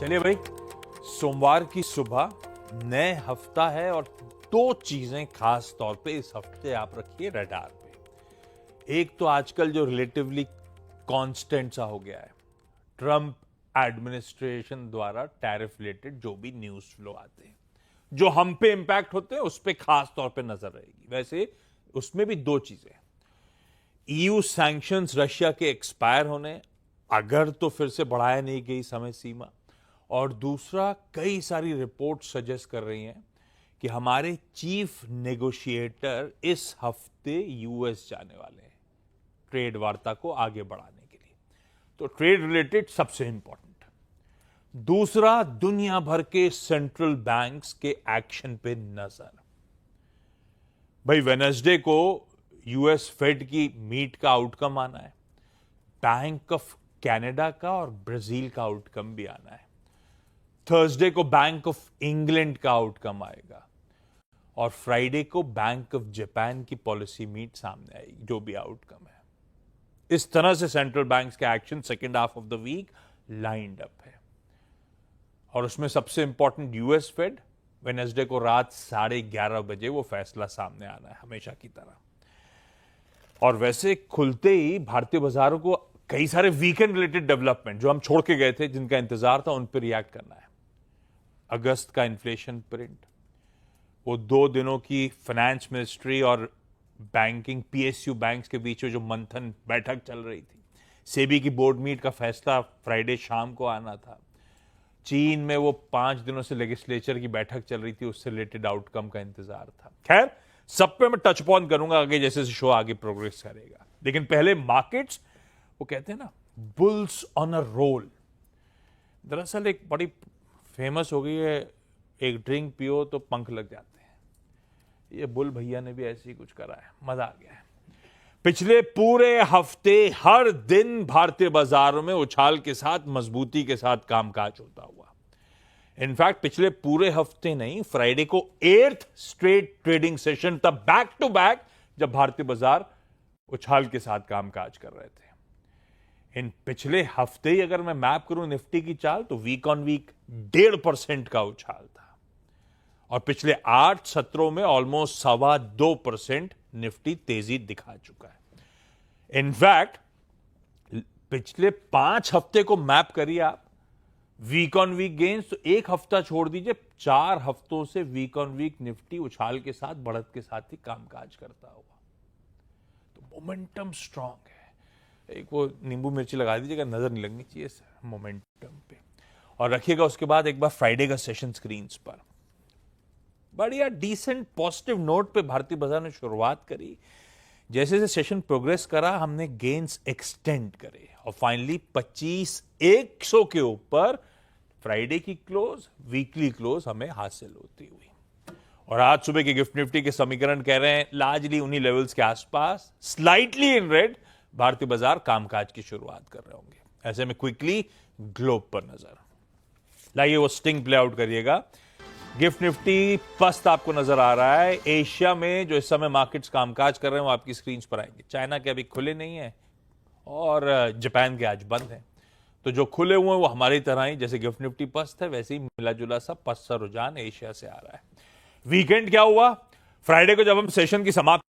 चलिए भाई, सोमवार की सुबह नए हफ्ता है और दो चीजें खास तौर पे इस हफ्ते आप रखिए रडार पे। एक तो आजकल जो रिलेटिवली कांस्टेंट सा हो गया है, ट्रंप एडमिनिस्ट्रेशन द्वारा टैरिफ रिलेटेड जो भी न्यूज फ्लो आते हैं, जो हम पे इंपैक्ट होते हैं उस पे खास तौर पे नजर रहेगी। वैसे उसमें भी दो चीजें, ईयू सैंक्शंस रशिया के एक्सपायर होने अगर तो फिर से बढ़ाया नहीं गई समय सीमा, और दूसरा कई सारी रिपोर्ट सजेस्ट कर रही हैं कि हमारे चीफ नेगोशिएटर इस हफ्ते यूएस जाने वाले हैं ट्रेड वार्ता को आगे बढ़ाने के लिए। तो ट्रेड रिलेटेड सबसे इंपॉर्टेंट। दूसरा, दुनिया भर के सेंट्रल बैंक्स के एक्शन पे नजर। भाई वेडनेसडे को यूएस फेड की मीट का आउटकम आना है, बैंक ऑफ कनाडा का और ब्राजील का आउटकम भी आना है, थर्सडे को बैंक ऑफ इंग्लैंड का आउटकम आएगा और फ्राइडे को बैंक ऑफ जापान की पॉलिसी मीट सामने आएगी, जो भी आउटकम है। इस तरह से सेंट्रल बैंक्स के action second half of the week lined up है। और उसमें सबसे इंपॉर्टेंट यूएस फेड, वेडनेसडे को रात 11:30 बजे वो फैसला सामने आना है हमेशा की तरह। और वैसे खुलते ही भारतीय बाजारों को कई सारे वीकेंड रिलेटेड डेवलपमेंट जो हम छोड़ के गए थे, जिनका इंतजार था, उन पर रिएक्ट करना है। अगस्त का इन्फ्लेशन प्रिंट, वो 2 दिनों की फाइनेंस मिनिस्ट्री और बैंकिंग पीएसयू बैंक्स के बीच में जो मंथन बैठक चल रही थी, सेबी की बोर्ड मीट का फैसला फ्राइडे शाम को आना था, चीन में वो 5 दिनों से लेजिस्लेचर की बैठक चल रही थी, उससे रिलेटेड आउटकम का इंतजार था। खैर, सब पे मैं टच अपॉन करूंगा आगे जैसे जैसे शो आगे प्रोग्रेस करेगा। लेकिन पहले मार्केट्स, वो कहते हैं ना, बुल्स ऑन अ रोल। दरअसल एक बड़ी फेमस हो गई है, एक ड्रिंक पियो तो पंख लग जाते हैं। ये बुल भैया ने भी ऐसे ही कुछ करा है, मजा आ गया है। पिछले पूरे हफ्ते हर दिन भारतीय बाजारों में उछाल के साथ, मजबूती के साथ कामकाज होता हुआ। इनफैक्ट पिछले पूरे हफ्ते नहीं, फ्राइडे को 8th स्ट्रेट ट्रेडिंग सेशन था बैक टू बैक, जब भारतीय बाजार उछाल के साथ कामकाज कर रहे थे। इन पिछले हफ्ते ही अगर मैं मैप करूं निफ्टी की चाल, तो वीक ऑन वीक 1.5% का उछाल था और पिछले 8 सत्रों में ऑलमोस्ट 2.25% निफ्टी तेजी दिखा चुका है। इनफैक्ट पिछले 5 हफ्ते को मैप करिए आप, वीक ऑन वीक गेन्स, तो एक हफ्ता छोड़ दीजिए, 4 हफ्तों से वीक ऑन वीक निफ्टी उछाल के साथ, बढ़त के साथ ही कामकाज करता हुआ। तो मोमेंटम स्ट्रांग है। एक वो नींबू मिर्ची लगा दीजिएगा, नजर नहीं लगनी चाहिए मोमेंटम पे। और रखिएगा उसके बाद एक बार फ्राइडे का सेशन स्क्रीन्स पर। बढ़िया डीसेंट पॉजिटिव नोट पे भारतीय बाजार ने शुरुआत करी। जैसे जैसे सेशन प्रोग्रेस करा, हमने गेन्स एक्सटेंड करे और फाइनली 25,100 के ऊपर फ्राइडे की क्लोज, वीकली क्लोज हमें हासिल होती हुई। और आज सुबह के गिफ्ट निफ्टी के समीकरण कह रहे हैं लार्जली उन्हीं लेवल्स के आसपास, स्लाइटली इन रेड भारतीय बाजार कामकाज की शुरुआत कर रहे होंगे। ऐसे में क्विकली ग्लोब पर नजर, लाइए वो स्टिंग प्ले आउट करिएगा। गिफ्ट निफ्टी पस्त आपको नजर आ रहा है। एशिया में जो इस समय मार्केट्स कामकाज कर रहे हैं वो आपकी स्क्रीन पर आएंगे। चाइना के अभी खुले नहीं है और जापान के आज बंद हैं। तो जो खुले हुए हैं वो हमारी तरह ही, जैसे गिफ्ट निफ्टी पस्त है, वैसे ही मिला जुला सा पस्त सा रुझान एशिया से आ रहा है। वीकेंड क्या हुआ? फ्राइडे को जब हम सेशन की समाप्ति